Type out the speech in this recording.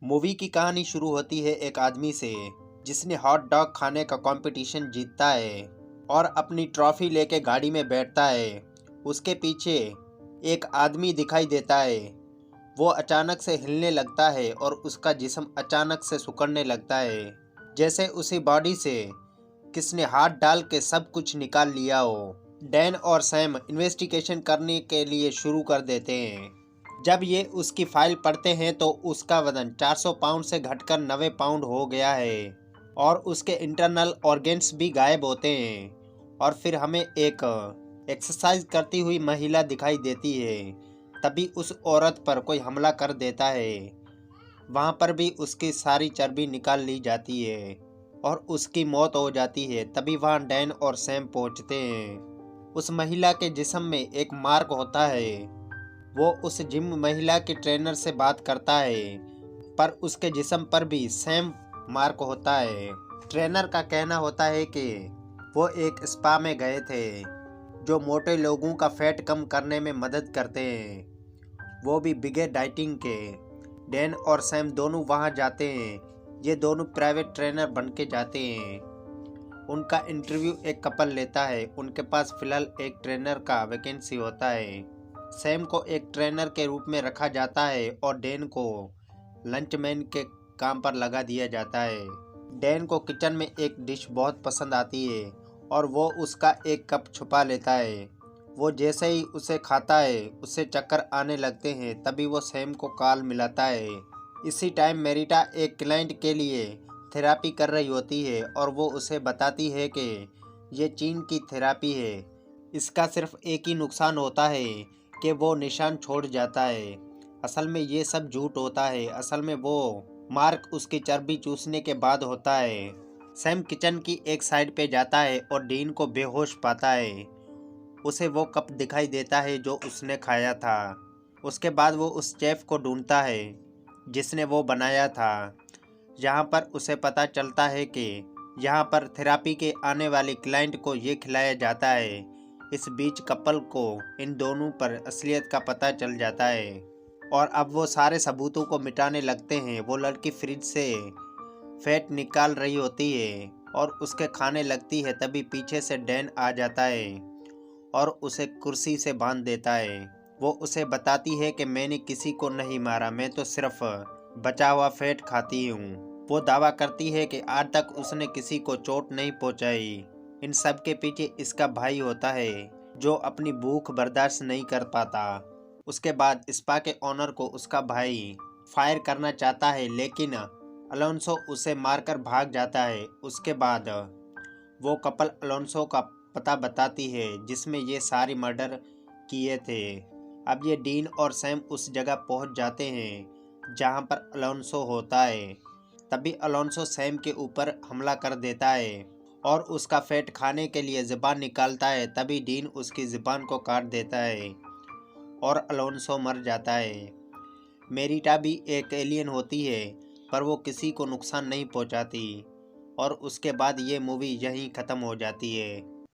Movie की कहानी शुरू होती है एक आदमी से जिसने हॉट डॉग खाने का कंपटीशन जीतता है और अपनी ट्रॉफी लेके गाड़ी में बैठता है। उसके पीछे एक आदमी दिखाई देता है। वो अचानक से हिलने लगता है और उसका जिस्म अचानक से सिकुड़ने लगता है, जैसे उसी बॉडी से किसने हाथ डाल के सब कुछ निकाल लिया हो। डैन और सैम इन्वेस्टिगेशन करने के लिए शुरू कर देते हैं। जब ये उसकी फाइल पढ़ते हैं तो उसका वजन 400 पाउंड से घटकर 90 पाउंड हो गया है और उसके इंटरनल ऑर्गेन्स भी गायब होते हैं। और फिर हमें एक एक्सरसाइज करती हुई महिला दिखाई देती है। तभी उस औरत पर कोई हमला कर देता है। वहाँ पर भी उसकी सारी चर्बी निकाल ली जाती है और उसकी मौत हो जाती है। तभी वहाँ डैन और सैम पहुँचते हैं। उस महिला के जिस्म में एक मार्क होता है। वो उस जिम महिला के ट्रेनर से बात करता है, पर उसके जिस्म पर भी सेम मार्क होता है। ट्रेनर का कहना होता है कि वो एक स्पा में गए थे जो मोटे लोगों का फैट कम करने में मदद करते हैं, वो भी बिगेर डाइटिंग के। डैन और सैम दोनों वहाँ जाते हैं। ये दोनों प्राइवेट ट्रेनर बन के जाते हैं। उनका इंटरव्यू एक कपल लेता है। उनके पास फिलहाल एक ट्रेनर का वैकेंसी होता है। सैम को एक ट्रेनर के रूप में रखा जाता है और डैन को लंचमैन के काम पर लगा दिया जाता है। डैन को किचन में एक डिश बहुत पसंद आती है और वो उसका एक कप छुपा लेता है। वो जैसे ही उसे खाता है उसे चक्कर आने लगते हैं। तभी वो सैम को कॉल मिलाता है। इसी टाइम मेरिटा एक क्लाइंट के लिए थेरापी कर रही होती है और वो उसे बताती है कि ये चीन की थेरापी है। इसका सिर्फ एक ही नुकसान होता है कि वो निशान छोड़ जाता है। असल में ये सब झूठ होता है। असल में वो मार्क उसकी चर्बी चूसने के बाद होता है। सैम किचन की एक साइड पे जाता है और डीन को बेहोश पाता है। उसे वो कप दिखाई देता है जो उसने खाया था। उसके बाद वो उस शेफ को ढूंढता है जिसने वो बनाया था। यहाँ पर उसे पता चलता है कि यहाँ पर थेरापी के आने वाले क्लाइंट को ये खिलाया जाता है। इस बीच कपल को इन दोनों पर असलियत का पता चल जाता है और अब वो सारे सबूतों को मिटाने लगते हैं। वो लड़की फ्रिज से फैट निकाल रही होती है और उसके खाने लगती है। तभी पीछे से डैन आ जाता है और उसे कुर्सी से बांध देता है। वो उसे बताती है कि मैंने किसी को नहीं मारा, मैं तो सिर्फ बचा हुआ फैट खाती हूँ। वो दावा करती है कि आज तक उसने किसी को चोट नहीं पहुँचाई। इन सब के पीछे इसका भाई होता है जो अपनी भूख बर्दाश्त नहीं कर पाता। उसके बाद स्पा के ओनर को उसका भाई फायर करना चाहता है, लेकिन अलोंसो उसे मारकर भाग जाता है। उसके बाद वो कपल अलोंसो का पता बताती है जिसमें ये सारी मर्डर किए थे। अब ये डीन और सैम उस जगह पहुंच जाते हैं जहां पर अलोंसो होता है। तभी अलोंसो सैम के ऊपर हमला कर देता है और उसका फैट खाने के लिए ज़ुबान निकालता है। तभी डीन उसकी ज़ुबान को काट देता है और अलोंसो मर जाता है। मेरिटा भी एक एलियन होती है, पर वो किसी को नुकसान नहीं पहुंचाती। और उसके बाद ये मूवी यहीं ख़त्म हो जाती है।